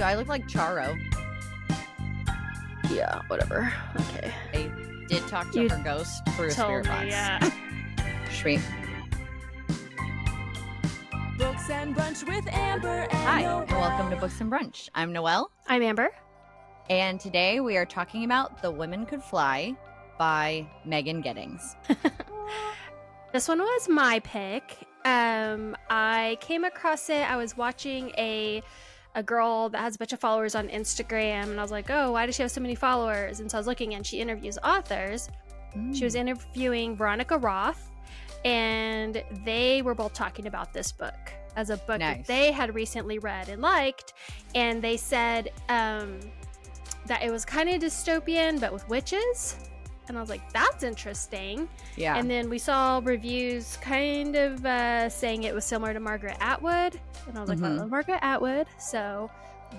Do I look like Charo? Yeah, whatever. Okay. I did talk to her ghost through a spirit box. Yeah. Sweet. Books and Brunch with Amber and Hi, Noelle. and welcome to Books and Brunch. I'm Noelle, I'm Amber. and today we are talking about The Women Could Fly by Megan Giddings. This one was my pick. I came across it. I was watching a girl that has a bunch of followers on Instagram, and I was like, oh, why does she have so many followers? And so I was looking, and she interviews authors. She was interviewing Veronica Roth, and they were both talking about this book as a book that they had recently read and liked, and they said that it was kind of dystopian, but with witches. And I was like, that's interesting. Yeah. And then we saw reviews kind of saying it was similar to Margaret Atwood. And I was like, I love Margaret Atwood. So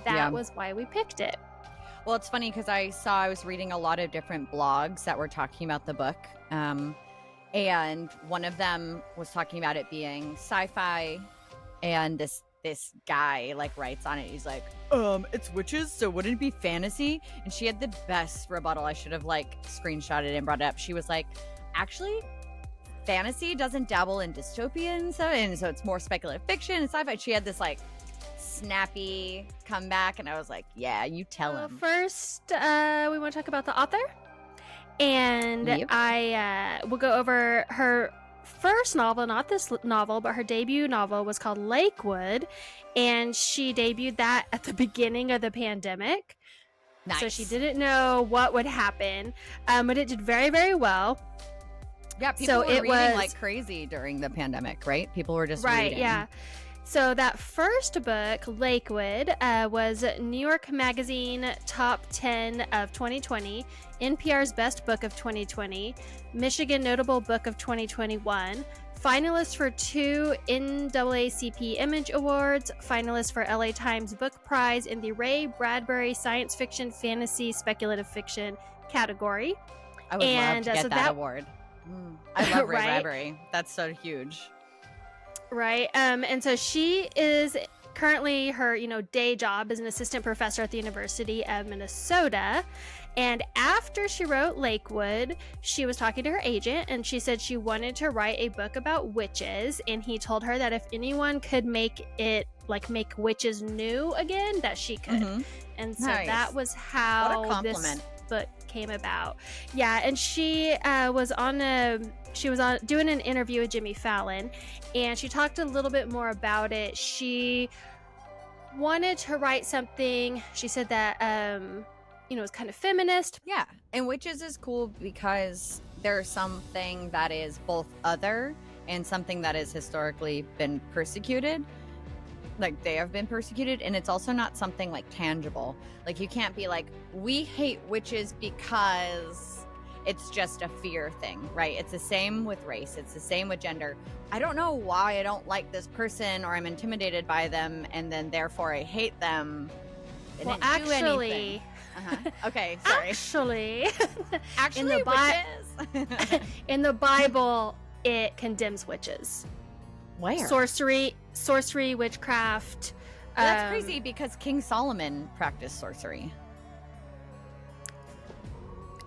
that was why we picked it. Well, it's funny because I was reading a lot of different blogs that were talking about the book. And one of them was talking about it being sci-fi. And this guy like writes on it. He's like, it's witches, so wouldn't it be fantasy? And she had the best rebuttal. I should have like screenshotted and brought it up. She was like, actually, fantasy doesn't dabble in dystopian stuff, and so it's more speculative fiction and sci-fi. She had this like snappy comeback, and I was like, yeah, you tell him. First, we want to talk about the author. And I will go over her first novel, not this novel, but her debut novel was called Lakewood, and she debuted that at the beginning of the pandemic. Nice. So she didn't know what would happen, but it did very, very well. Yeah, people were reading like crazy during the pandemic, right? People were just reading. Yeah. So that first book, Lakewood, was New York Magazine Top 10 of 2020, NPR's Best Book of 2020, Michigan Notable Book of 2021, finalist for 2 NAACP Image Awards, finalist for LA Times Book Prize in the Ray Bradbury Science Fiction, Fantasy, Speculative Fiction category. I would love to get that award. I love Ray Bradbury. That's so huge. Right. And so she is currently, her, day job is an assistant professor at the University of Minnesota. And after she wrote Lakewood, she was talking to her agent, and she said she wanted to write a book about witches. And he told her that if anyone could make it, make witches new again, that she could. And so that was how this book came about. Yeah. And she was doing an interview with Jimmy Fallon, and she talked a little bit more about it. She wanted to write something, she said that it was kind of feminist. Yeah, and witches is cool because there's something that is both other and something that has historically been persecuted. Like, they have been persecuted, and it's also not something like tangible. Like, you can't be like, we hate witches because it's just a fear thing, right? It's the same with race. It's the same with gender. I don't know why I don't like this person, or I'm intimidated by them, and then therefore I hate them. Well, actually, okay, sorry. Actually, witches. In the Bible, it condemns witches. Where? Sorcery, witchcraft. That's crazy because King Solomon practiced sorcery.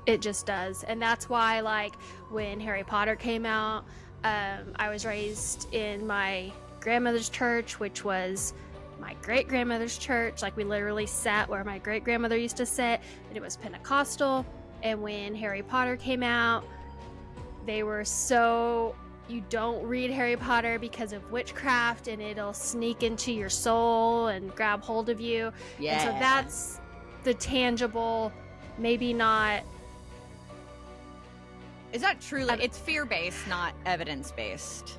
It just does. And that's why, when Harry Potter came out, I was raised in my grandmother's church, which was my great-grandmother's church. We literally sat where my great-grandmother used to sit, and it was Pentecostal. And when Harry Potter came out, they were so, you don't read Harry Potter because of witchcraft, and it'll sneak into your soul and grab hold of you. Yeah. And so that's the tangible, maybe not. Is that true? It's fear-based, not evidence-based.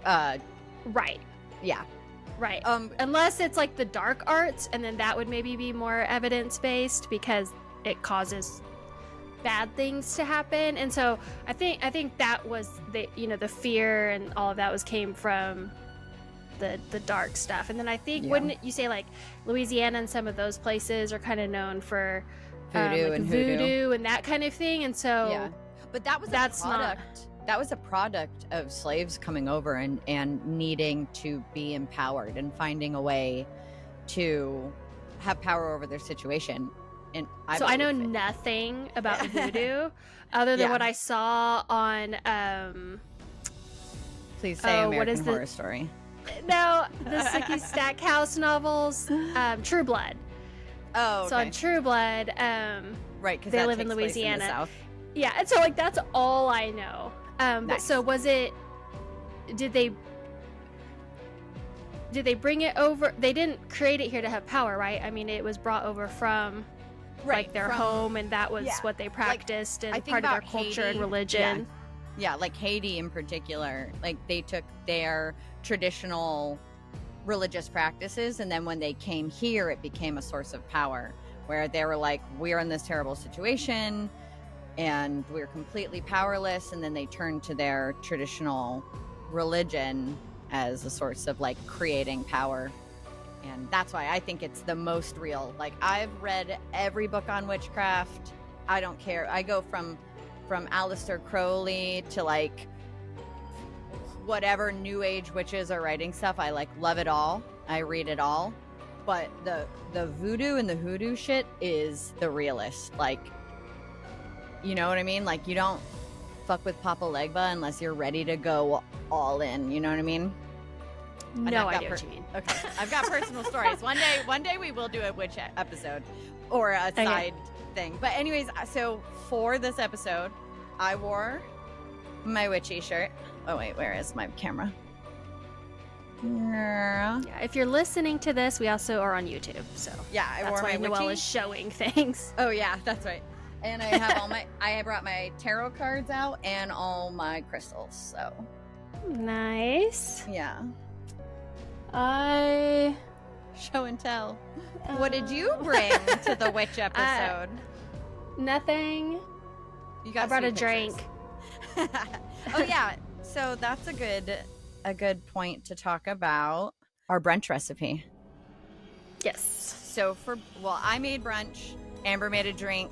Right. Yeah. Right. Unless it's the dark arts, and then that would maybe be more evidence-based because it causes bad things to happen. And so I think that was the fear and all of that came from the dark stuff. And then I think wouldn't you say Louisiana and some of those places are kind of known for voodoo and that kind of thing. And so but that was a product of slaves coming over and needing to be empowered and finding a way to have power over their situation. And I know nothing about voodoo other than what I saw on please say American Horror Story. No, the Sookie Stackhouse novels, True Blood. Oh, okay. So on True Blood, right, because they live in Louisiana. In the South. Yeah, and so like that's all I know. But so was it? Did they bring it over? They didn't create it here to have power, right? I mean, it was brought over from like their home, and that was what they practiced and part of their culture and religion. Yeah, like Haiti in particular, like they took their traditional religious practices, and then when they came here, it became a source of power, where they were like, we're in this terrible situation and we're completely powerless, and then they turned to their traditional religion as a source of like creating power. And that's why I think it's the most real. Like, I've read every book on witchcraft. I don't care. I go from Aleister Crowley to like whatever new age witches are writing stuff. I like love it all. I read it all. But the voodoo and the hoodoo shit is the realest. Like, you know what I mean? Like, you don't fuck with Papa Legba unless you're ready to go all in. You know what I mean? No idea what you mean. Okay, I've got personal stories. One day we will do a witch episode or a side thing. But anyways, so for this episode, I wore my witchy shirt. Oh wait, where is my camera? Yeah, if you're listening to this, we also are on YouTube. So yeah, that's why Noelle is showing things. Oh yeah, that's right. And I have I brought my tarot cards out and all my crystals. So nice. Yeah. Show and tell. What did you bring to the witch episode? Nothing. I brought a drink. Oh yeah. So that's a good point to talk about our brunch recipe. Yes. So I made brunch. Amber made a drink.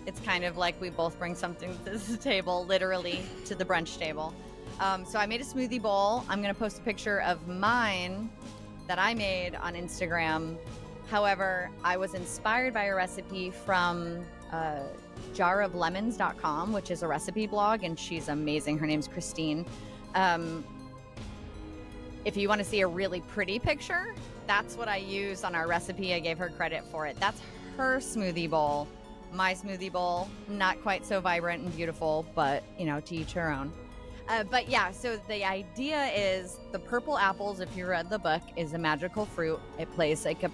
It's kind of like we both bring something to the table, literally to the brunch table. So I made a smoothie bowl. I'm going to post a picture of mine that I made on Instagram. However, I was inspired by a recipe from jaroflemons.com, which is a recipe blog, and she's amazing. Her name's Christine. If you want to see a really pretty picture, that's what I used on our recipe. I gave her credit for it. That's her smoothie bowl. My smoothie bowl, not quite so vibrant and beautiful, but, to each her own. But yeah, so the idea is the purple apples, if you read the book, is a magical fruit. It plays like a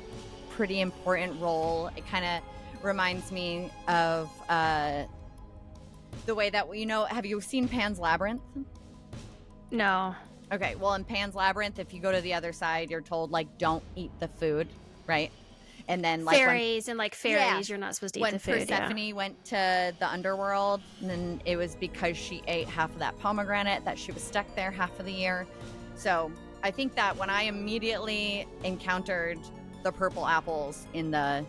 pretty important role. It kind of reminds me of the way that, have you seen Pan's Labyrinth? No. Okay, well, in Pan's Labyrinth, if you go to the other side, you're told, like, don't eat the food, right? And then, like, fairies, you're not supposed to eat the food. When Persephone went to the underworld, and then it was because she ate half of that pomegranate that she was stuck there half of the year. So I think that when I immediately encountered the purple apples in the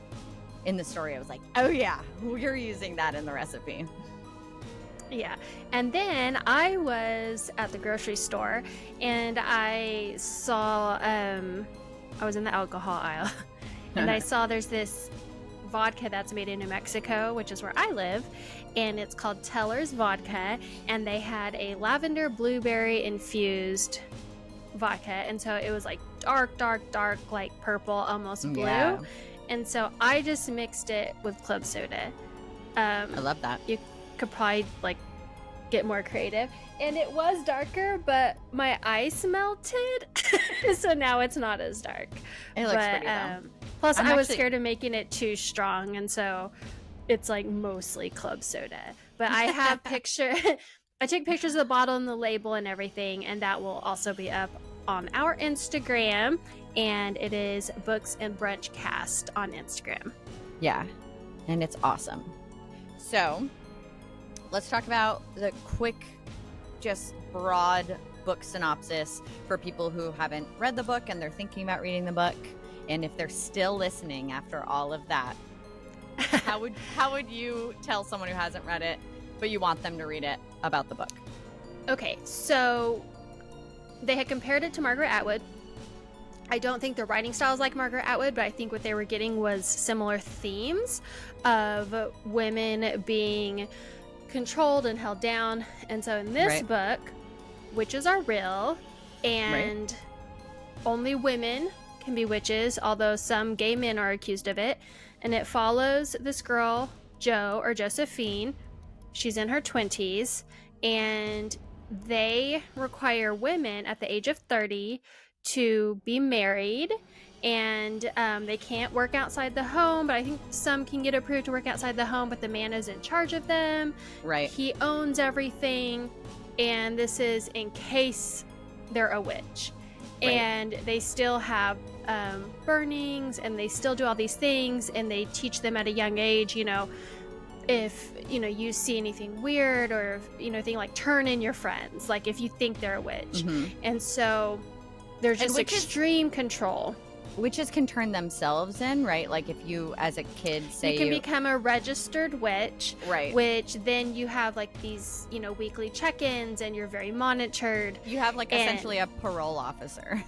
story, I was like, oh yeah, we're using that in the recipe. Yeah. And then I was at the grocery store, and I saw, I was in the alcohol aisle. And I saw there's this vodka that's made in New Mexico, which is where I live, and it's called Teller's Vodka, and they had a lavender blueberry infused vodka, and so it was like dark, like purple, almost blue. Yeah. And so I just mixed it with club soda. I love that. You could probably like get more creative, and it was darker, but my ice melted, so now it's not as dark. It looks pretty though. Plus, I was scared of making it too strong, and so it's like mostly club soda. But I have I took pictures of the bottle and the label and everything, and that will also be up on our Instagram, and it is Books and Brunch Cast on Instagram. Yeah, and it's awesome. So let's talk about the quick, just broad book synopsis for people who haven't read the book and they're thinking about reading the book. And if they're still listening after all of that, how would you tell someone who hasn't read it, but you want them to read it, about the book? Okay, so they had compared it to Margaret Atwood. I don't think the writing style is like Margaret Atwood, but I think what they were getting was similar themes of women being controlled and held down. And so in this book, witches are real, and only women can be witches, although some gay men are accused of it. And it follows this girl, Josephine. She's in her 20s, and they require women at the age of 30 to be married, and they can't work outside the home, but I think some can get approved to work outside the home, but the man is in charge of them. Right. He owns everything, and this is in case they're a witch. Right. And they still have burnings, and they still do all these things, and they teach them at a young age, if you see anything weird, or thing like turn in your friends, like if you think they're a witch. And so there's just extreme control. Witches can turn themselves in, right? Like if you, as a kid, say you can become a registered witch, right? Which then you have like these, weekly check-ins, and you're very monitored. You have like essentially a parole officer.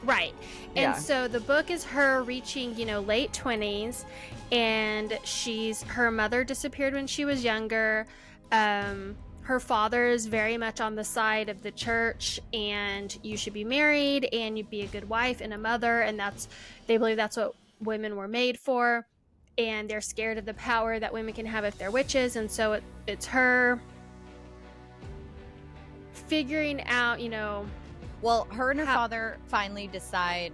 Right. And so the book is her reaching, late 20s, and her mother disappeared when she was younger. Her father is very much on the side of the church, and you should be married, and you'd be a good wife and a mother, and they believe that's what women were made for, and they're scared of the power that women can have if they're witches. And so it's her figuring out, Well, her and her father finally decide,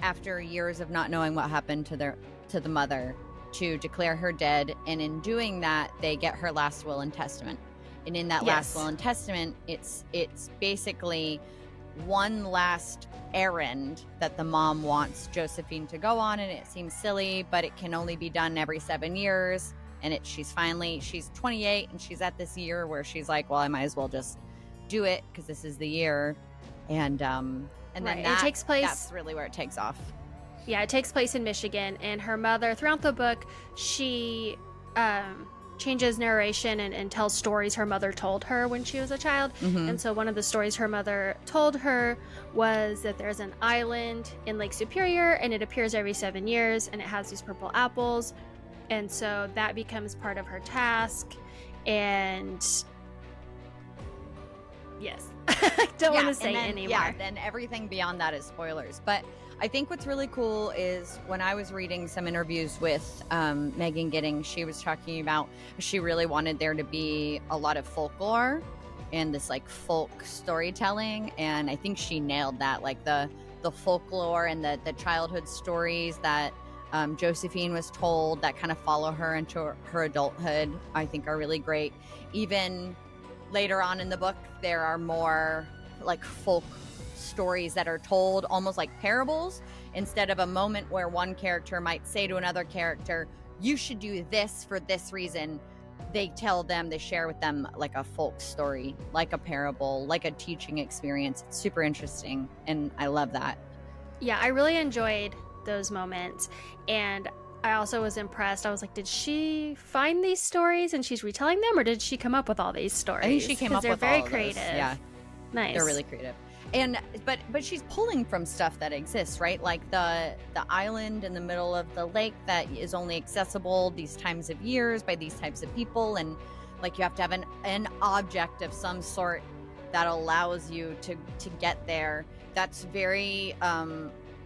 after years of not knowing what happened to the mother, to declare her dead, and in doing that, they get her last will and testament. And in that last will and testament, it's basically one last errand that the mom wants Josephine to go on, and it seems silly, but it can only be done every 7 years. And she's 28, and she's at this year where she's like, well, I might as well just do it because this is the year. And then it takes place. That's really where it takes off. Yeah, it takes place in Michigan, and her mother, throughout the book, she changes narration and tells stories her mother told her when she was a child. And so one of the stories her mother told her was that there's an island in Lake Superior, and it appears every 7 years, and it has these purple apples, and so that becomes part of her task. And yes, I don't want to say anymore. Yeah, then everything beyond that is spoilers. But I think what's really cool is when I was reading some interviews with Megan Giddings, she was talking about she really wanted there to be a lot of folklore and this like folk storytelling. And I think she nailed that, like the folklore and the childhood stories that Josephine was told that kind of follow her into her adulthood, I think are really great. Even later on in the book, there are more like folk stories that are told almost like parables, instead of a moment where one character might say to another character, you should do this for this reason. They share with them like a folk story, like a parable, like a teaching experience. It's super interesting, and I love that. Yeah, I really enjoyed those moments, and I also was impressed. I was like, did she find these stories and she's retelling them, or did she come up with all these stories? I think she came up with all of those. They're very creative. Yeah. Nice. They're really creative. And but she's pulling from stuff that exists, right? Like the island in the middle of the lake that is only accessible these times of years by these types of people, and like you have to have an object of some sort that allows you to get there. That's very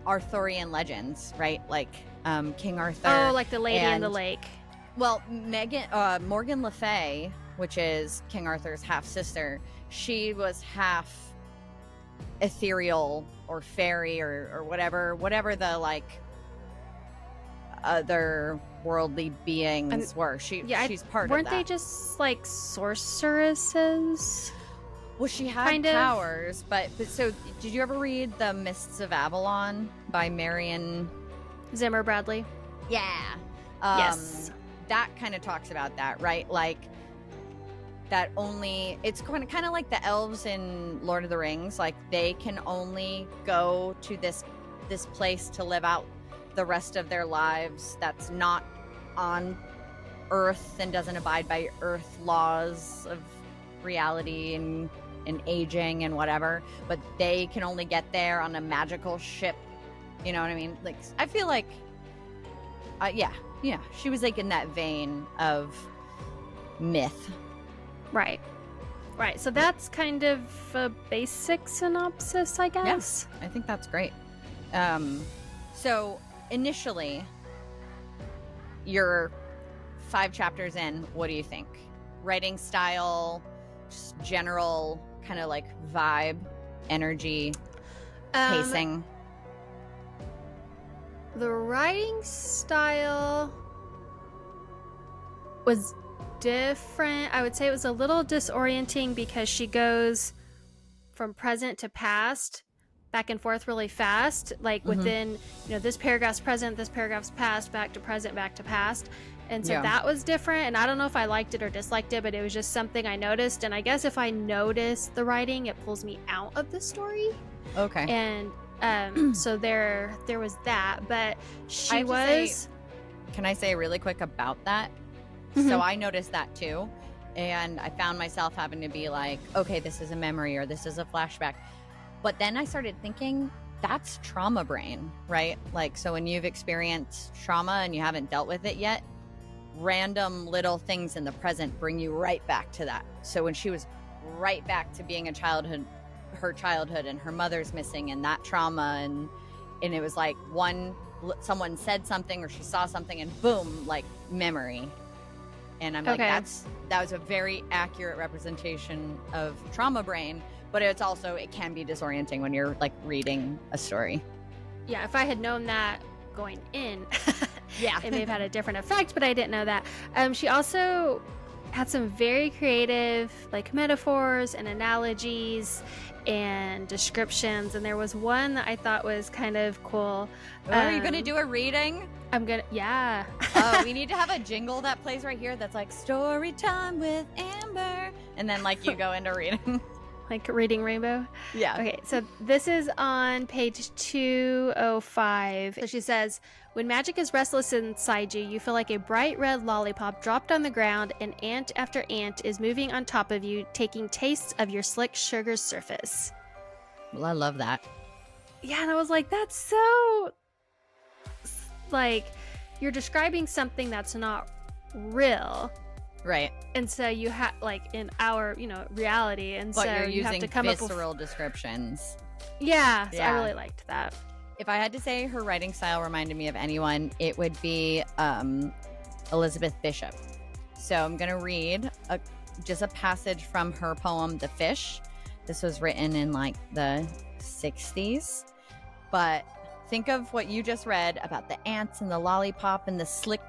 Arthurian legends, right? Like King Arthur. Oh, like the lady in the lake. Well, Morgan Le Fay, which is King Arthur's half sister, she was half ethereal or fairy or whatever the like other worldly beings were. She's part of that. Weren't they just like sorceresses? Well, she had powers, but so did you ever read The Mists of Avalon by Marion Zimmer Bradley? Yeah. Yes. That kind of talks about that, right? Like that only, it's kind of like the elves in Lord of the Rings. Like they can only go to this place to live out the rest of their lives that's not on Earth and doesn't abide by Earth laws of reality and aging and whatever, but they can only get there on a magical ship You know what I mean? Like, I feel like, yeah, she was like in that vein of myth. Right. So that's kind of a basic synopsis, I guess. Yes, I think that's great. So initially, you're 5 chapters in. What do you think? Writing style, just general kind of like vibe, energy, pacing. The writing style was different. I would say it was a little disorienting because she goes from present to past, back and forth really fast, like within, this paragraph's present, this paragraph's past, back to present, back to past. And so that was different. And I don't know if I liked it or disliked it, but it was just something I noticed. And I guess if I notice the writing, it pulls me out of the story. Okay. And so there was that, but she was... Can I say really quick about that? So I noticed that too. And I found myself having to be like, okay, this is a memory or this is a flashback. But then I started thinking, that's trauma brain, right? Like, so when you've experienced trauma and you haven't dealt with it yet, random little things in the present bring you right back to that. So when she was right back to being her childhood and her mother's missing and that trauma, and it was like someone said something or she saw something and boom, like memory. And I'm like, that was a very accurate representation of trauma brain, but it can be disorienting when you're like reading a story. Yeah, if I had known that going in, it may have had a different effect, but I didn't know that. She also had some very creative like metaphors and analogies and descriptions, and there was one that I thought was kind of cool. Are you going to do a reading? Yeah. We need to have a jingle that plays right here that's like story time with Amber, and then like you go into reading. Like reading Rainbow? Yeah. Okay, so this is on page 205. So she says, when magic is restless inside you, you feel like a bright red lollipop dropped on the ground, and ant after ant is moving on top of you, taking tastes of your slick sugar surface. Well, I love that. Yeah, and I was like, that's so... like, you're describing something that's not real. Right. And so you have, like, in our, reality, and but so you're you have to come visceral up with descriptions. Yeah, so I really liked that. If I had to say her writing style reminded me of anyone, it would be Elizabeth Bishop. So I'm going to read just a passage from her poem, The Fish. This was written in like the 60s. But think of what you just read about the ants and the lollipop and the slick,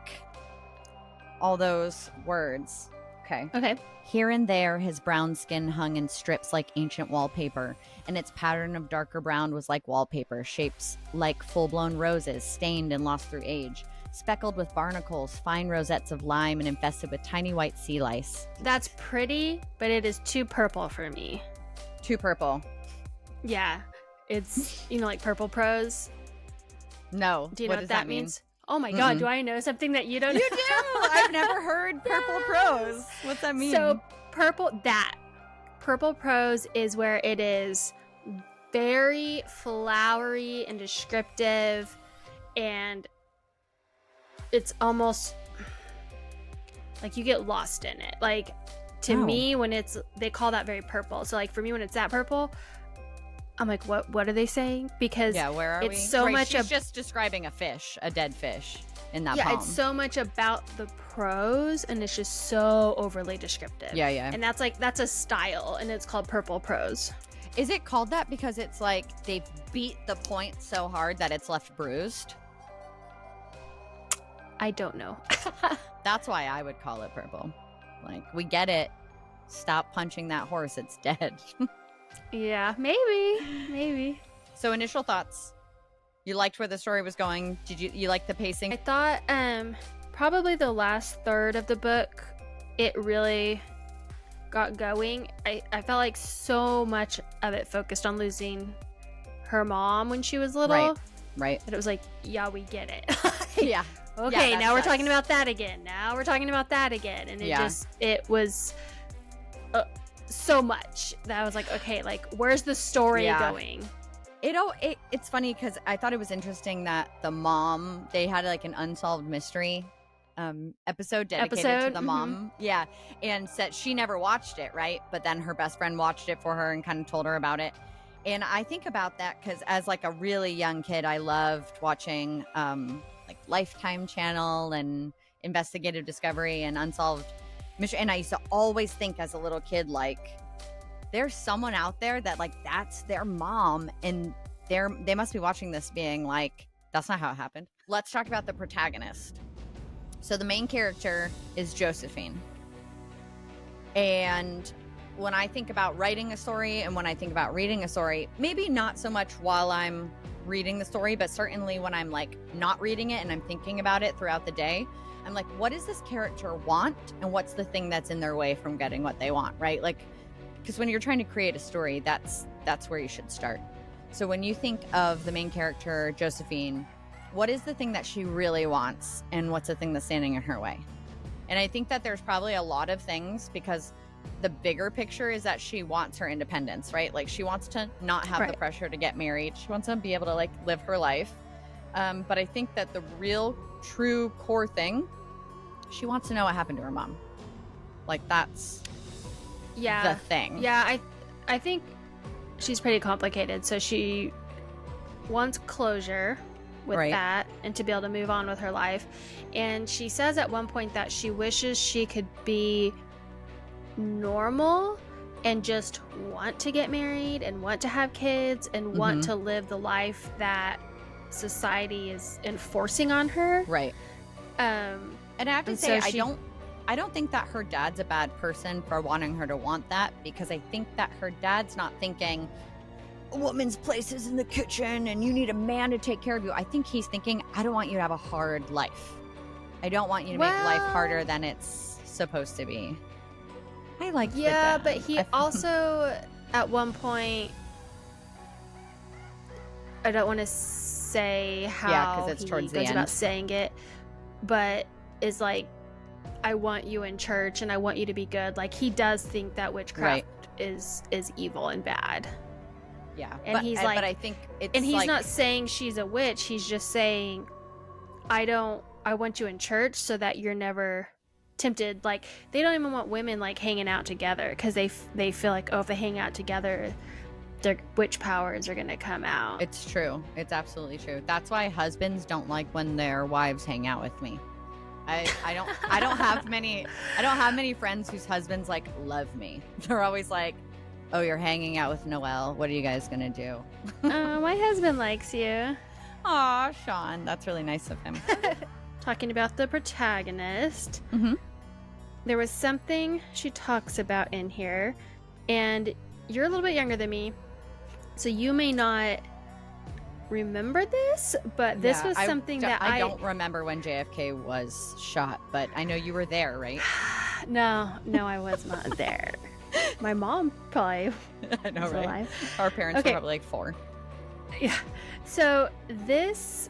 all those words. Okay. Here and there, his brown skin hung in strips like ancient wallpaper, and its pattern of darker brown was like wallpaper, shapes like full-blown roses, stained and lost through age, speckled with barnacles, fine rosettes of lime, and infested with tiny white sea lice. That's pretty, but it is too purple for me. Too purple? Yeah. It's, like purple prose. No. Do you know what that means? Oh my God, do I know something that you don't know? You do! I've never heard purple prose. What's that mean? So purple prose is where it is very flowery and descriptive, and it's almost like you get lost in it. Like, to me, when they call that very purple. So like for me, when it's that purple, I'm like, what are they saying? Because where are it's we? So much. She's just describing a fish, a dead fish in that poem. poem. It's so much about the prose, and it's just so overly descriptive. Yeah. And that's a style, and it's called purple prose. Is it called that because it's like they've beat the point so hard that it's left bruised? I don't know. That's why I would call it purple. Like, we get it. Stop punching that horse. It's dead. Yeah, maybe. So initial thoughts. You liked where the story was going. Did you like the pacing? I thought probably the last third of the book, it really got going. I felt like so much of it focused on losing her mom when she was little. Right. That it was like, yeah, we get it. Yeah. Okay, yeah, now we're talking about that again. And it was so much that I was like, okay, like, where's the story going? It's funny because I thought it was interesting that the mom, they had like an unsolved mystery episode dedicated to the mom. Yeah. And said she never watched it, right? But then her best friend watched it for her and kind of told her about it. And I think about that because as like a really young kid, I loved watching like Lifetime Channel and Investigative Discovery and Unsolved Mystery. And I used to always think as a little kid, like, there's someone out there that like that's their mom and they must be watching this being like, that's not how it happened. Let's talk about the protagonist. So the main character is Josephine. And when I think about writing a story and when I think about reading a story, maybe not so much while I'm reading the story, but certainly when I'm like not reading it and I'm thinking about it throughout the day, I'm like, what does this character want? And what's the thing that's in their way from getting what they want, right? Like, because when you're trying to create a story, that's where you should start. So when you think of the main character, Josephine, what is the thing that she really wants? And what's the thing that's standing in her way? And I think that there's probably a lot of things because the bigger picture is that she wants her independence, right? Like she wants to not have the pressure to get married. She wants to be able to like live her life. But I think that the real true core thing, she wants to know what happened to her mom. Like that's the thing. Yeah, I think she's pretty complicated. So she wants closure with that and to be able to move on with her life. And she says at one point that she wishes she could be normal and just want to get married and want to have kids and want to live the life that society is enforcing on her. Right. And I have to say, I don't think that her dad's a bad person for wanting her to want that, because I think that her dad's not thinking a woman's place is in the kitchen and you need a man to take care of you. I think he's thinking, I don't want you to have a hard life. I don't want you to make life harder than it's supposed to be. I like that. But he also at one point, I don't want to say how it's he towards the goes end about saying it, but is like, I want you in church and I want you to be good. Like he does think that witchcraft is evil and bad. Yeah. And he's like, but I think it's and he's like, not saying she's a witch. He's just saying, I want you in church so that you're never tempted. Like they don't even want women like hanging out together because they feel like, oh, if they hang out together, their witch powers are going to come out. It's true. It's absolutely true. That's why husbands don't like when their wives hang out with me. I don't have many friends whose husbands like love me. They're always like, oh, you're hanging out with Noelle. What are you guys gonna do? Oh, my husband likes you. Aw, Sean, that's really nice of him. Talking about the protagonist, there was something she talks about in here, and you're a little bit younger than me, so you may not remember this, but this was something that I don't remember when JFK was shot, but I know you were there, right? No, I was not there. My mom probably I know, was right? alive. Our parents were probably like 4. Yeah. So it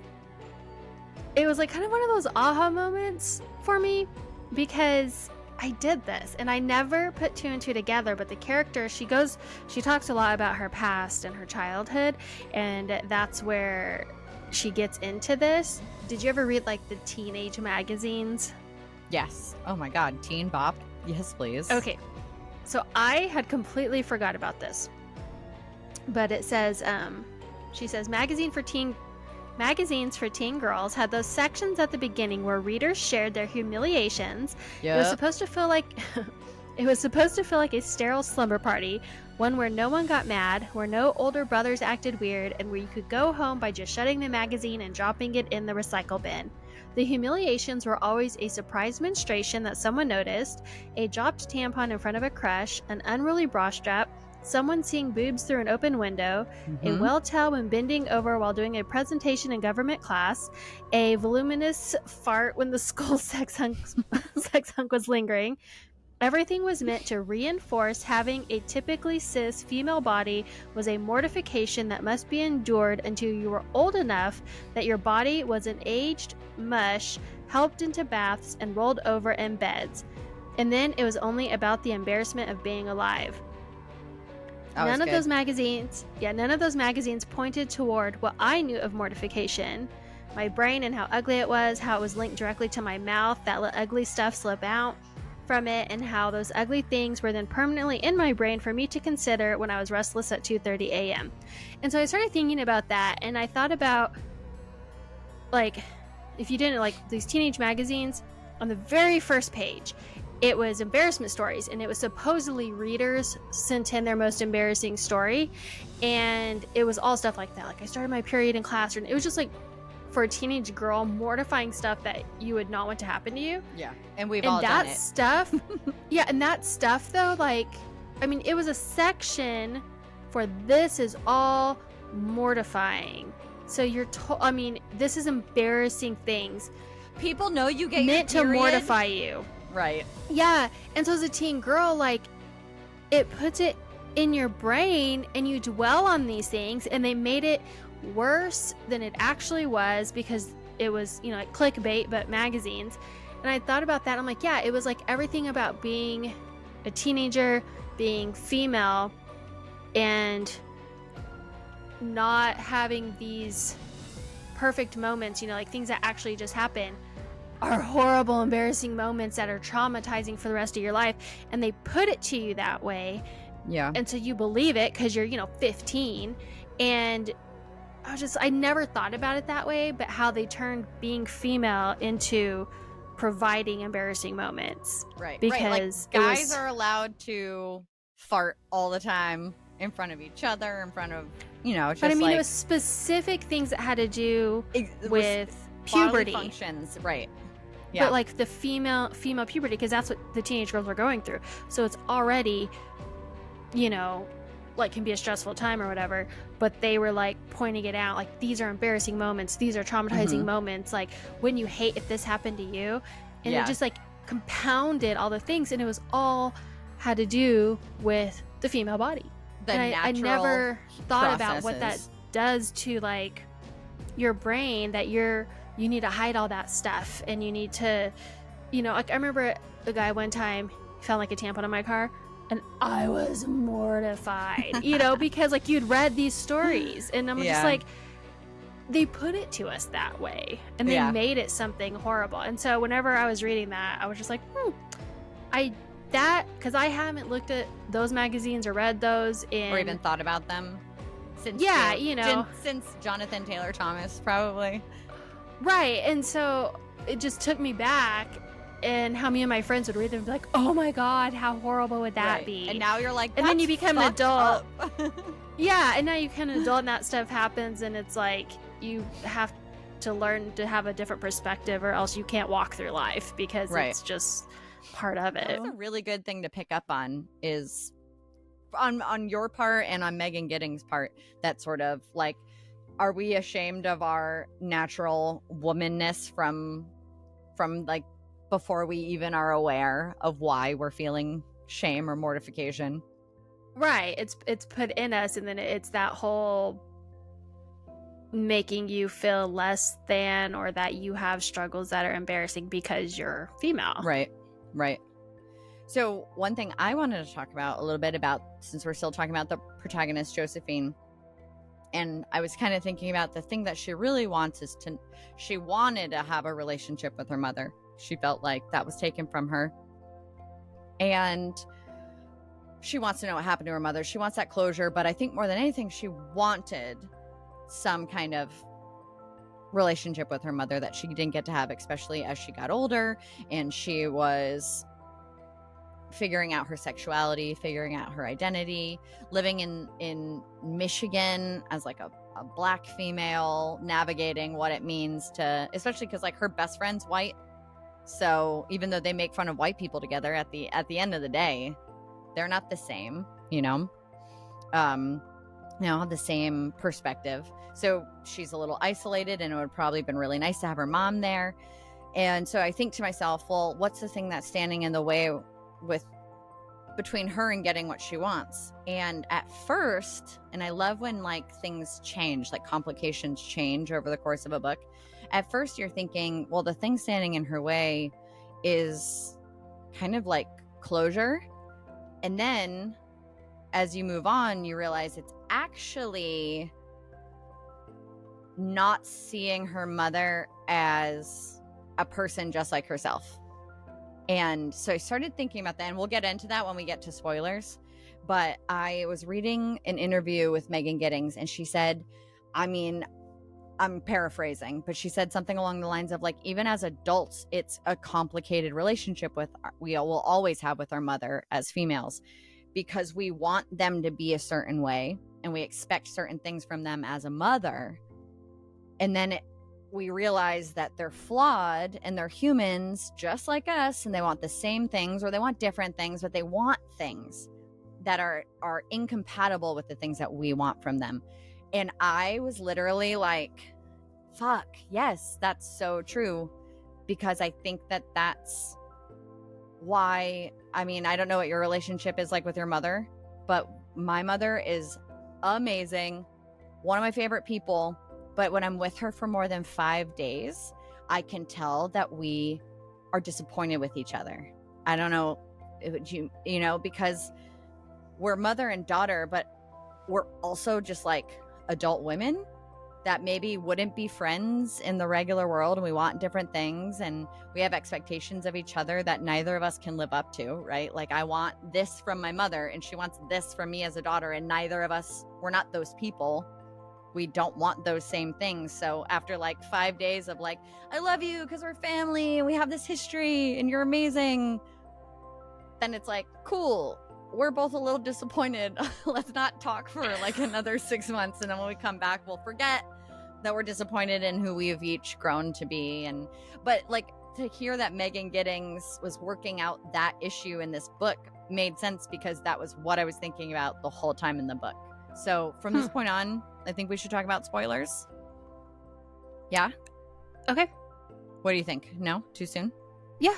was like kind of one of those aha moments for me, because I did this and I never put 2 and 2 together, but the character, she talks a lot about her past and her childhood, and that's where she gets into this. Did you ever read like the teenage magazines? Yes. Oh my God. Teen Bop. Yes, please. Okay. So I had completely forgot about this, but it says, she says, magazines for teen girls had those sections at the beginning where readers shared their humiliations. Yep. It was supposed to feel like a sterile slumber party, one where no one got mad, where no older brothers acted weird, and where you could go home by just shutting the magazine and dropping it in the recycle bin. The humiliations were always a surprise menstruation that someone noticed, a dropped tampon in front of a crush, an unruly bra strap, someone seeing boobs through an open window, a well towel when bending over while doing a presentation in government class, a voluminous fart when the skull sex hunk was lingering. Everything was meant to reinforce having a typically cis female body was a mortification that must be endured until you were old enough that your body was an aged mush, helped into baths, and rolled over in beds. And then it was only about the embarrassment of being alive. That was None of good. those magazines pointed toward what I knew of mortification. My brain and how ugly it was linked directly to my mouth that let ugly stuff slip out from it, and how those ugly things were then permanently in my brain for me to consider when I was restless at 2:30 a.m. And so I started thinking about that, and I thought about, like, if you didn't, like, these teenage magazines, on the very first page, it was embarrassment stories, and it was supposedly readers sent in their most embarrassing story, and it was all stuff like that. Like, I started my period in class, and it was just like, for a teenage girl, mortifying stuff that you would not want to happen to you. Yeah, and we've all done it. And that stuff, yeah, and that stuff though, like, I mean, it was a section for this is all mortifying. So I mean, this is embarrassing things. People know you get meant your to period. mortify you. Right. Yeah, and so as a teen girl, like, it puts it in your brain, and you dwell on these things, and they made it worse than it actually was because it was, you know, like clickbait, but magazines. And I thought about that. I'm like, yeah, it was like everything about being a teenager, being female, and not having these perfect moments, you know, like things that actually just happen are horrible, embarrassing moments that are traumatizing for the rest of your life. And they put it to you that way. Yeah. And so you believe it because you're, you know, 15. And I never thought about it that way, but how they turned being female into providing embarrassing moments. Right. Because like, guys are allowed to fart all the time in front of each other, in front of, you know, just but I mean, like, it was specific things that had to do it with bodily puberty functions. Right. Yeah. But like the female puberty, because that's what the teenage girls are going through. So it's already, you know, like, can be a stressful time or whatever, but they were like pointing it out, like, these are embarrassing moments, these are traumatizing moments, like, when you hate if this happened to you. And it just like compounded all the things, and it was all had to do with the female body. And I never thought about what that does to, like, your brain, that you need to hide all that stuff, and you need to, you know, like, I remember a guy one time found like a tampon in my car, and I was mortified, you know, because like you'd read these stories, and I'm just like, they put it to us that way, and they made it something horrible. And so whenever I was reading that, I was just like, because I haven't looked at those magazines or read those or even thought about them since since Jonathan Taylor Thomas, probably. Right. And so it just took me back, and how me and my friends would read them and be like, oh my God, how horrible would that be? And now you're like, and then you become an adult. Yeah, and now you become an adult, and that stuff happens, and it's like you have to learn to have a different perspective, or else you can't walk through life, because it's just part of it. That's a really good thing to pick up on, is on your part and on Megan Giddings' part, that sort of like, are we ashamed of our natural womanness from like before we even are aware of why we're feeling shame or mortification? Right. It's put in us, and then it's that whole making you feel less than, or that you have struggles that are embarrassing because you're female. Right. So one thing I wanted to talk about a little bit about, since we're still talking about the protagonist, Josephine, and I was kind of thinking about the thing that she really wants is she wanted to have a relationship with her mother. She felt like that was taken from her. And she wants to know what happened to her mother. She wants that closure. But I think more than anything, she wanted some kind of relationship with her mother that she didn't get to have, especially as she got older and she was figuring out her sexuality, figuring out her identity, living in Michigan as like a black female, navigating what it means to, especially because like her best friend's white. So even though they make fun of white people together, at the end of the day, they're not the same, have the same perspective. So she's a little isolated, and it would probably been really nice to have her mom there. And so I think to myself, well, what's the thing that's standing in the way between her and getting what she wants? And at first, and I love when like things change, like complications change over the course of a book. At first you're thinking, well, the thing standing in her way is kind of like closure. And then as you move on, you realize it's actually not seeing her mother as a person just like herself. And so I started thinking about that, and we'll get into that when we get to spoilers. But I was reading an interview with Megan Giddings, and she said, I mean, I'm paraphrasing, but she said something along the lines of like, even as adults, it's a complicated relationship we will always have with our mother as females, because we want them to be a certain way and we expect certain things from them as a mother. And then we realize that they're flawed and they're humans just like us, and they want the same things, or they want different things, but they want things that are incompatible with the things that we want from them. And I was literally like, fuck, yes, that's so true. Because I think that that's why, I mean, I don't know what your relationship is like with your mother, but my mother is amazing. One of my favorite people. But when I'm with her for more than 5 days, I can tell that we are disappointed with each other. I don't know, you know, because we're mother and daughter, but we're also just like adult women that maybe wouldn't be friends in the regular world, and we want different things, and we have expectations of each other that neither of us can live up to, right? Like, I want this from my mother and she wants this from me as a daughter, and neither of us, we're not those people. We don't want those same things. So after like 5 days of like, I love you because we're family and we have this history and you're amazing, then it's like, cool, we're both a little disappointed. Let's not talk for like another 6 months, and then when we come back, we'll forget that we're disappointed in who we've each grown to be. And but like, to hear that Megan Giddings was working out that issue in this book made sense, because that was what I was thinking about the whole time in the book. So from this point on, I think we should talk about spoilers. Yeah? Okay. What do you think? No? Too soon? Yeah.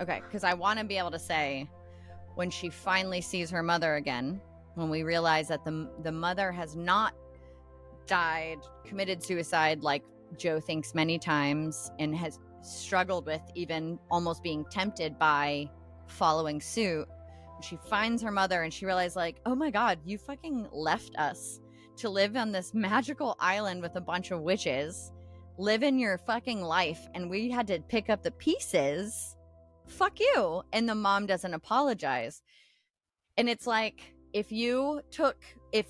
Okay, because I want to be able to say, when she finally sees her mother again, when we realize that the mother has not died, committed suicide like Joe thinks many times, and has struggled with even almost being tempted by following suit. She finds her mother and she realizes like, oh my God, you fucking left us to live on this magical island with a bunch of witches, live in your fucking life, and we had to pick up the pieces. Fuck you. And the mom doesn't apologize. And it's like, if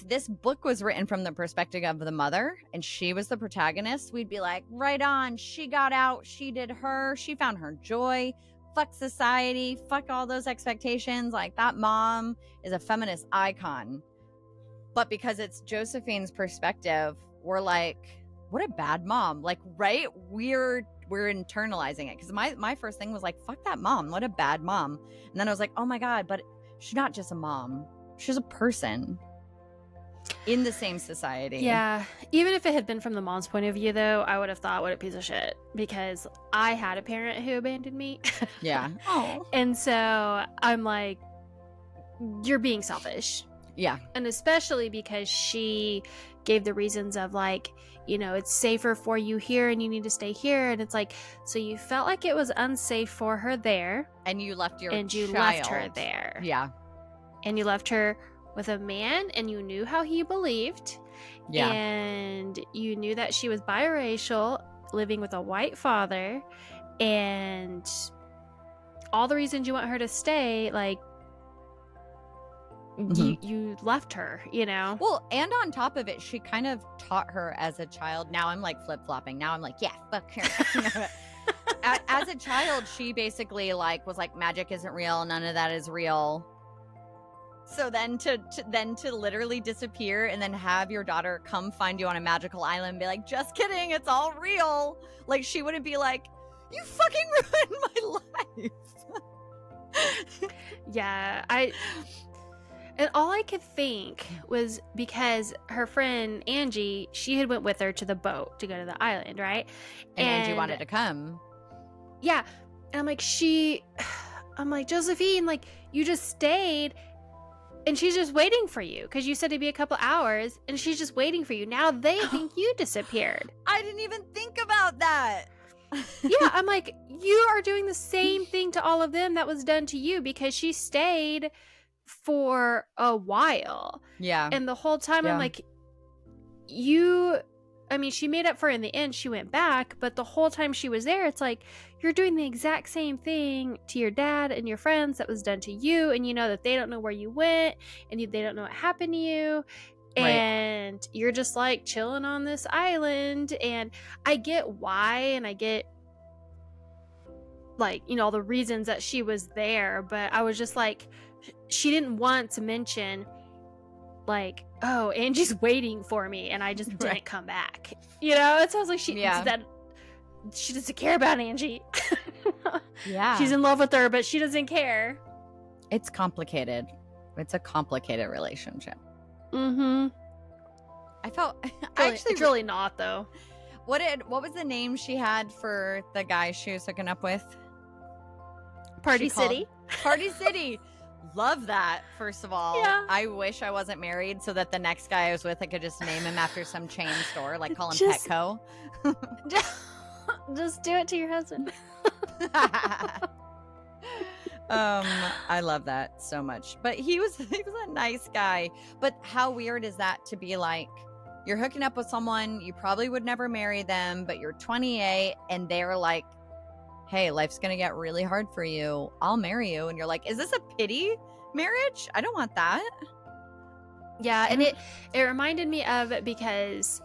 this book was written from the perspective of the mother and she was the protagonist, we'd be like, right on, she got out, she did her, she found her joy. Fuck society, fuck all those expectations. Like, that mom is a feminist icon. But because it's Josephine's perspective, we're like, what a bad mom. Like, right? We're internalizing it. Because my first thing was like, fuck that mom. What a bad mom. And then I was like, oh my God, but she's not just a mom. She's a person in the same society. Yeah. Even if it had been from the mom's point of view, though, I would have thought, what a piece of shit. Because I had a parent who abandoned me. Yeah. Oh. And so I'm like, you're being selfish. Yeah. And especially because she gave the reasons of like, you know, it's safer for you here and you need to stay here. And it's like, so you felt like it was unsafe for her there. And you left your And you child. left her there. Yeah. And you left her with a man, and you knew how he believed. Yeah. And you knew that she was biracial, living with a white father, and all the reasons you want her to stay, like, you left her, you know? Well, and on top of it, she kind of taught her as a child. Now I'm like flip-flopping. Now I'm like, yeah, fuck her. As a child, she basically like was like, magic isn't real. None of that is real. So then to literally disappear and then have your daughter come find you on a magical island and be like, just kidding, it's all real. Like, she wouldn't be like, you fucking ruined my life. Yeah, and all I could think was because her friend Angie, she had went with her to the boat to go to the island, right? And Angie wanted to come. Yeah. And I'm like, Josephine, like, you just stayed and she's just waiting for you because you said it'd be a couple hours and she's just waiting for you. Now they think you disappeared. I didn't even think about that. Yeah, I'm like, you are doing the same thing to all of them that was done to you, because she stayed for a while. Yeah. And the whole time Yeah. I'm like, she made up for it in the end. She went back, but the whole time she was there, it's like, you're doing the exact same thing to your dad and your friends that was done to you. And you know that they don't know where you went and they don't know what happened to you. Right. And you're just like chilling on this island. And I get why, and I get like, all the reasons that she was there, but I was just like, she didn't want to mention like, oh, Angie's waiting for me and I just didn't Right. come back. It sounds like she doesn't care about Angie. Yeah. She's in love with her, but she doesn't care. It's complicated. It's a complicated relationship. Mm-hmm. I felt It's really not though. What was the name she had for the guy she was hooking up with? Party City. Party City. Love that, first of all. Yeah. I wish I wasn't married so that the next guy I was with, I could just name him after some chain store, like call him Petco. Just do it to your husband. I love that so much. But he was a nice guy. But how weird is that to be like, you're hooking up with someone, you probably would never marry them, but you're 28 and they're like, hey, life's gonna get really hard for you, I'll marry you. And you're like, is this a pity marriage? I don't want that. Yeah, and it reminded me of it because,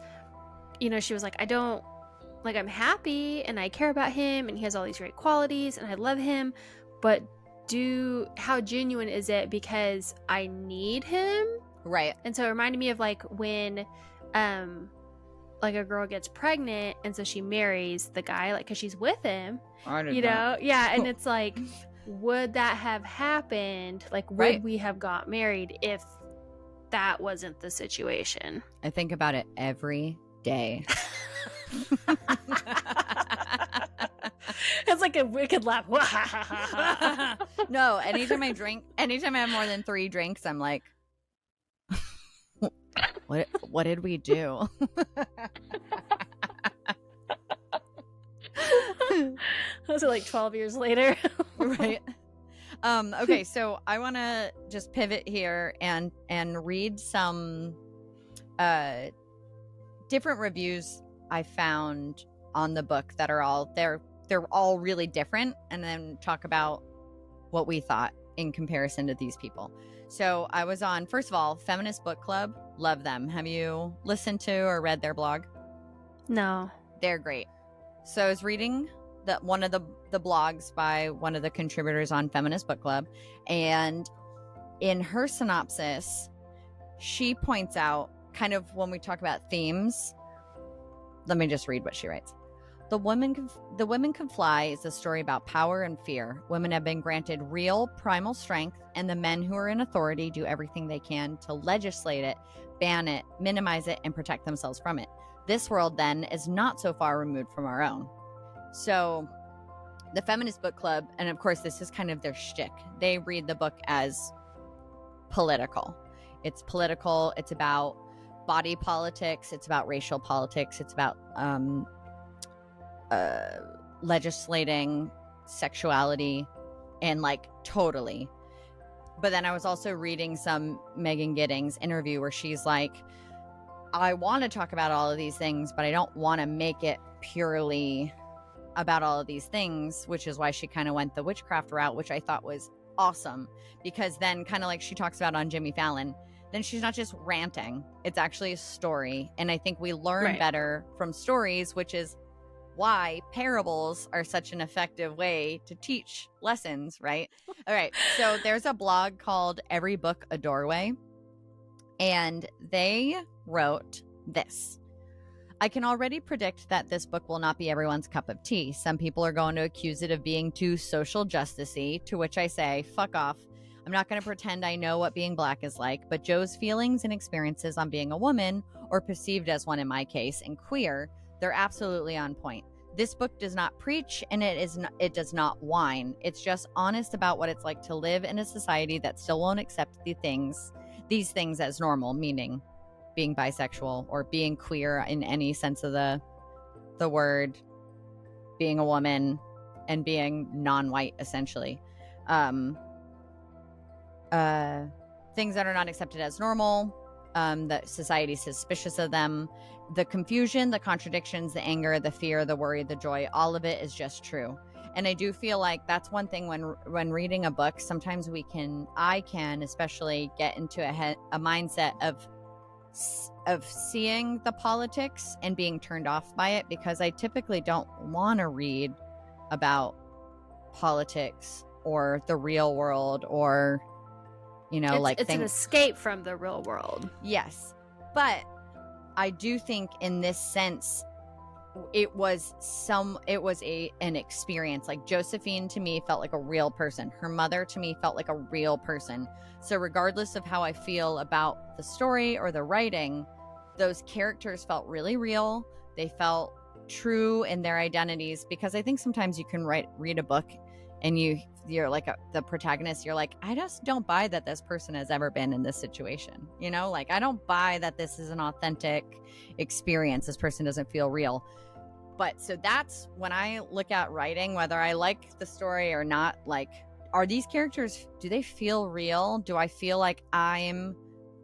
she was like, I'm happy and I care about him and he has all these great qualities and I love him, but how genuine is it because I need him? Right. And so it reminded me of like when like a girl gets pregnant and so she marries the guy like because she's with him, yeah, and it's like, would that have happened? Like, would we have got married if that wasn't the situation? I think about it every day. It's like a wicked laugh. No, anytime I have more than 3 drinks, I'm like, what did we do? Was it like 12 years later? Right. Okay, so I want to just pivot here and read some different reviews I found on the book that are all they're all really different, and then talk about what we thought in comparison to these people. So I was on, first of all, Feminist Book Club. Love them. Have you listened to or read their blog? No. They're great. So I was reading one of the blogs by one of the contributors on Feminist Book Club, and in her synopsis, she points out kind of when we talk about themes. Let me just read what she writes. The Women Can Fly is a story about power and fear. Women have been granted real primal strength, and the men who are in authority do everything they can to legislate it, ban it, minimize it, and protect themselves from it. This world, then, is not so far removed from our own. So the Feminist Book Club, and of course this is kind of their shtick, they read the book as political. It's political. It's about body politics. It's about racial politics. It's about legislating sexuality, and like totally. But then I was also reading some Megan Giddings interview where she's like, I want to talk about all of these things, but I don't want to make it purely about all of these things, which is why she kind of went the witchcraft route, which I thought was awesome, because then kind of like she talks about on Jimmy Fallon, then she's not just ranting, it's actually a story. And I think we learn better from stories, which is why parables are such an effective way to teach lessons, right? All right, so there's a blog called Every Book a Doorway, and they wrote this. I can already predict that this book will not be everyone's cup of tea. Some people are going to accuse it of being too social justice-y, to which I say, fuck off. I'm not going to pretend I know what being Black is like, but Joe's feelings and experiences on being a woman, or perceived as one in my case, and queer, they're absolutely on point. This book does not preach, and it does not whine. It's just honest about what it's like to live in a society that still won't accept these things as normal, meaning being bisexual or being queer in any sense of the word, being a woman, and being non-white, essentially. things that are not accepted as normal, that society's suspicious of them, the confusion, the contradictions, the anger, the fear, the worry, the joy, all of it is just true. And I do feel like that's one thing when reading a book, sometimes I can especially get into a mindset of seeing the politics and being turned off by it, because I typically don't want to read about politics or the real world, or it's an escape from the real world. Yes, but I do think in this sense it was an experience. Like Josephine to me felt like a real person. Her mother to me felt like a real person. So regardless of how I feel about the story or the writing, those characters felt really real. They felt true in their identities, because I think sometimes you can read a book and you're like the protagonist, you're like, I just don't buy that this person has ever been in this situation. Like I don't buy that this is an authentic experience. This person doesn't feel real. But so that's when I look at writing, whether I like the story or not, like, are these characters, do they feel real? Do I feel like I'm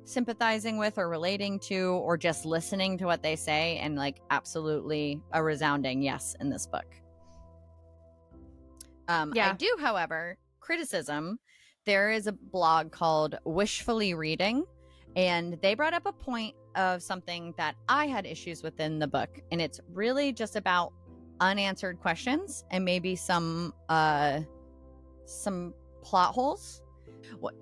sympathizing with or relating to, or just listening to what they say? And like, absolutely a resounding yes in this book. I do, however, criticism. There is a blog called Wishfully Reading, and they brought up a point of something that I had issues with in the book, and it's really just about unanswered questions and maybe some plot holes.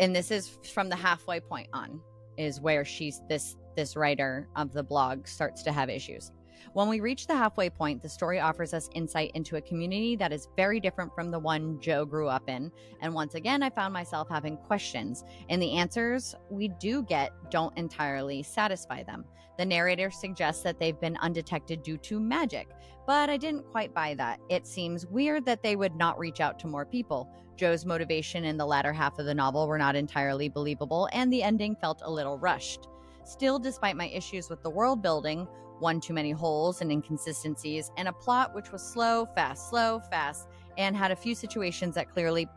And this is from the halfway point on, is where this writer of the blog starts to have issues. When we reach the halfway point, the story offers us insight into a community that is very different from the one Joe grew up in. And once again, I found myself having questions, and the answers we do get don't entirely satisfy them. The narrator suggests that they've been undetected due to magic, but I didn't quite buy that. It seems weird that they would not reach out to more people. Joe's motivation in the latter half of the novel were not entirely believable, and the ending felt a little rushed. Still, despite my issues with the world building, one too many holes and inconsistencies, and a plot which was slow, fast, and had a few situations that clearly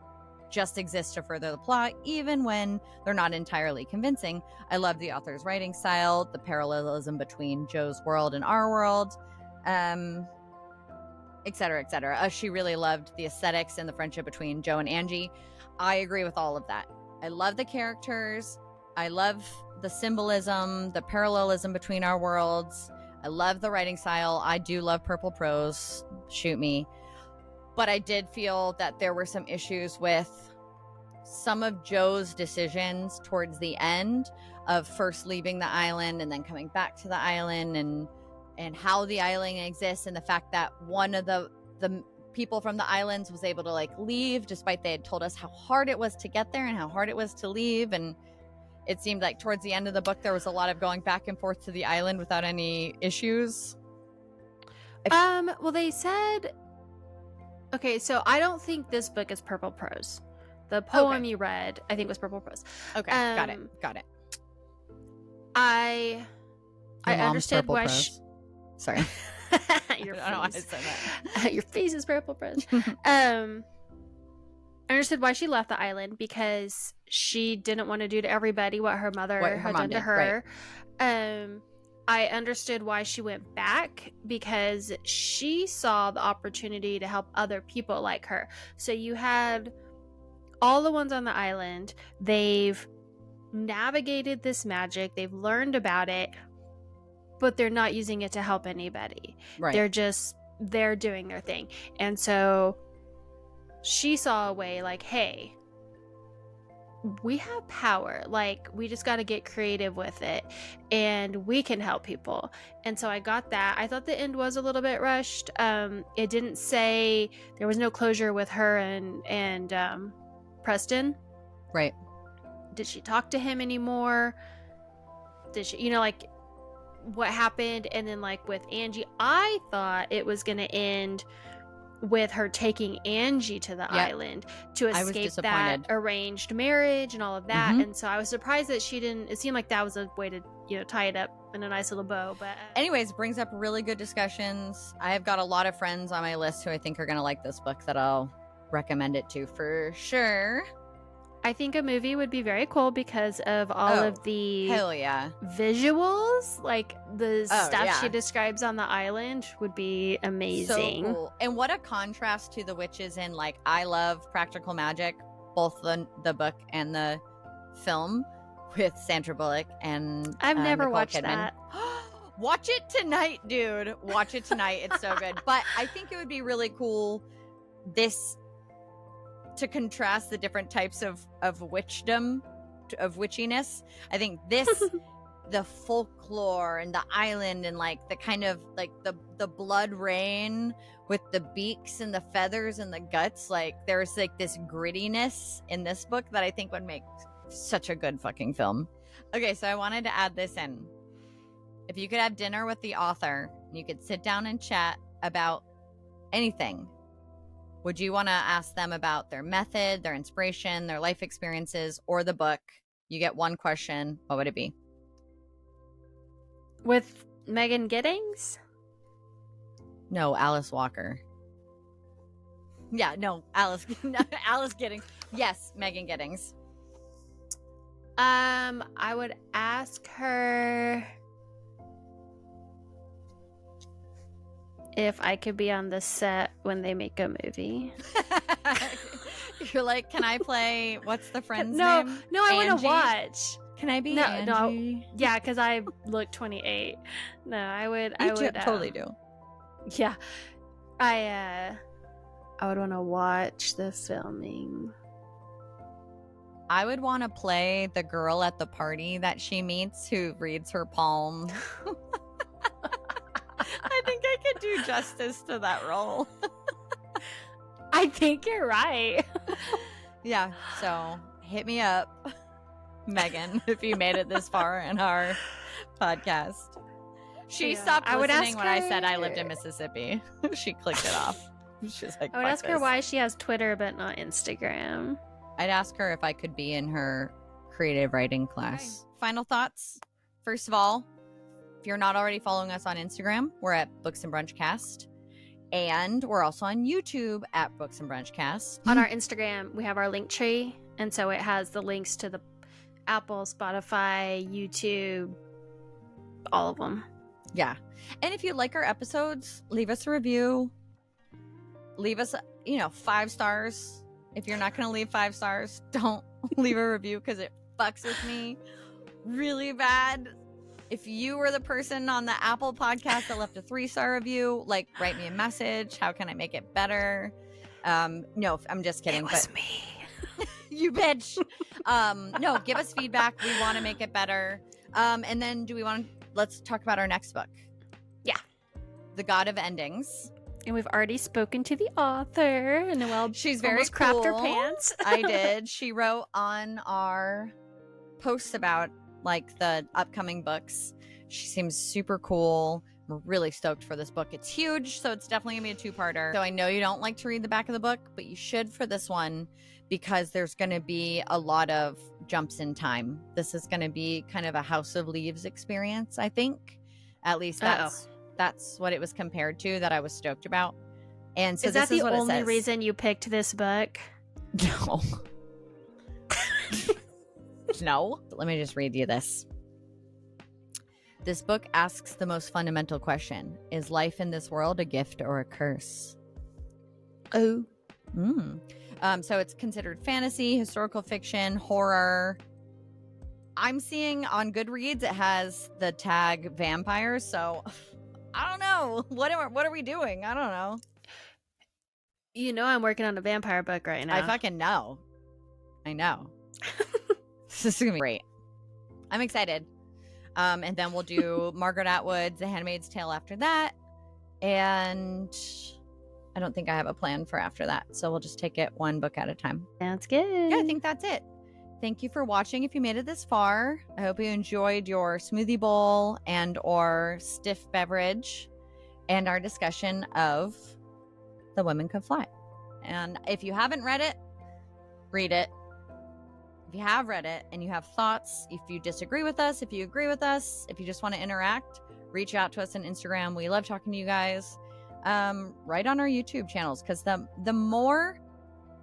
just exist to further the plot, even when they're not entirely convincing, I love the author's writing style, the parallelism between Joe's world and our world, etc., etc. She really loved the aesthetics and the friendship between Joe and Angie. I agree with all of that. I love the characters. I love the symbolism, the parallelism between our worlds. I love the writing style. I do love purple prose. Shoot me. But I did feel that there were some issues with some of Joe's decisions towards the end, of first leaving the island and then coming back to the island, and how the island exists, and the fact that one of the people from the islands was able to like leave despite they had told us how hard it was to get there and how hard it was to leave. And it seemed like towards the end of the book there was a lot of going back and forth to the island without any issues. Well, they said, okay, so I don't think this book is purple prose. The poem you read, I think, was purple prose. Okay, got it. I understood why sorry. Your I don't know why I face. said that. Your face is purple prose. I understood why she left the island, because she didn't want to do to everybody what her mother had done to her. Right. I understood why she went back, because she saw the opportunity to help other people like her. So you had all the ones on the island. They've navigated this magic. They've learned about it, but they're not using it to help anybody. Right. They're doing their thing. And so she saw a way, like, hey, we have power. Like, we just got to get creative with it, and we can help people. And so I got that. I thought the end was a little bit rushed. It didn't say, there was no closure with her and Preston. Right. Did she talk to him anymore? Did she, like, what happened? And then, like, with Angie, I thought it was going to end with her taking Angie to the island to escape that arranged marriage and all of that. And so I was surprised that she didn't. It seemed like that was a way to, tie it up in a nice little bow. But anyways, brings up really good discussions. I have got a lot of friends on my list who I think are going to like this book that I'll recommend it to for sure. I think a movie would be very cool because of all of the Hell yeah. visuals, like the stuff yeah. she describes on the island would be amazing. So cool. And what a contrast to the witches in, like, I love Practical Magic, both the book and the film with Sandra Bullock and I've never Nicole watched Kidman. that. Watch it tonight, dude. Watch it tonight. It's so good. But I think it would be really cool to contrast the different types of witchdom, of witchiness. I think this the folklore and the island and like the kind of like the blood rain with the beaks and the feathers and the guts, like there's like this grittiness in this book that I think would make such a good fucking film. Okay, so I wanted to add this in. If you could have dinner with the author, you could sit down and chat about anything, would you want to ask them about their method, their inspiration, their life experiences, or the book? You get one question. What would it be? With Megan Giddings? No, Alice Walker. Yeah, no, Alice Giddings. Yes, Megan Giddings. I would ask her if I could be on the set when they make a movie. You're like, can I play, what's the friend's No, name? no, I want Angie? to watch. Can I be No, Angie? Yeah, because I look 28. No, I would. You I would totally do. Yeah, I would want to watch the filming. I would want to play the girl at the party that she meets who reads her palm. I think I could do justice to that role. I think you're right. Yeah, so hit me up, Megan, if you made it this far in our podcast. She stopped listening when I said I lived in Mississippi. She clicked it off. She's like, I would ask her why she has Twitter but not Instagram. I'd ask her if I could be in her creative writing class. Okay. Final thoughts. First of all, if you're not already following us on Instagram, we're at Books and Brunch Cast. And we're also on YouTube at Books and Brunch Cast. On our Instagram, we have our link tree. And so it has the links to the Apple, Spotify, YouTube, all of them. Yeah. And if you like our episodes, leave us a review. Leave us, 5 stars. If you're not going to leave 5 stars, don't leave a review because it fucks with me really bad. If you were the person on the Apple podcast that left a 3-star review, like, write me a message. How can I make it better? No, I'm just kidding. It was me. You bitch. No, give us feedback. We want to make it better. And then let's talk about our next book. Yeah. The God of Endings. And we've already spoken to the author. Noelle, she's very cool. Crapped her pants. I did. She wrote on our posts about like the upcoming books. She seems super cool. We're really stoked for this book. It's huge, so it's definitely gonna be a 2-parter. So I know you don't like to read the back of the book, but you should for this one because there's gonna be a lot of jumps in time. This is gonna be kind of a House of Leaves experience, I think. At least that's what it was compared to that I was stoked about. And so is that the what only reason you picked this book? No. No. Let me just read you this. This book asks the most fundamental question. Is life in this world a gift or a curse? Oh. So it's considered fantasy, historical fiction, horror. I'm seeing on Goodreads it has the tag vampires, so I don't know. What are we doing? I don't know. I'm working on a vampire book right now. I fucking know. I know. This is gonna be great. I'm excited. And then we'll do Margaret Atwood's The Handmaid's Tale after that. And I don't think I have a plan for after that. So we'll just take it one book at a time. Sounds good. Yeah, I think that's it. Thank you for watching. If you made it this far, I hope you enjoyed your smoothie bowl and or stiff beverage and our discussion of The Women Could Fly. And if you haven't read it, read it. If you have read it and you have thoughts, if you disagree with us, if you agree with us, if you just want to interact, reach out to us on Instagram. We love talking to you guys. Right on our YouTube channels, because the more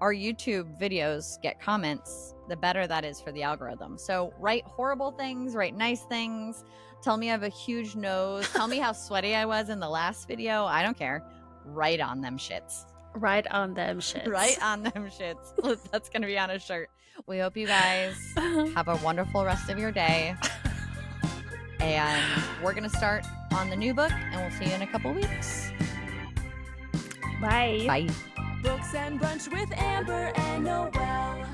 our YouTube videos get comments, the better that is for the algorithm. So write horrible things, write nice things. Tell me I have a huge nose. Tell me how sweaty I was in the last video. I don't care. Write on them shits. Right on them shits. Right on them shits. That's going to be on a shirt. We hope you guys have a wonderful rest of your day. And we're going to start on the new book, and we'll see you in a couple weeks. Bye. Bye. Books and Brunch with Amber and Noel.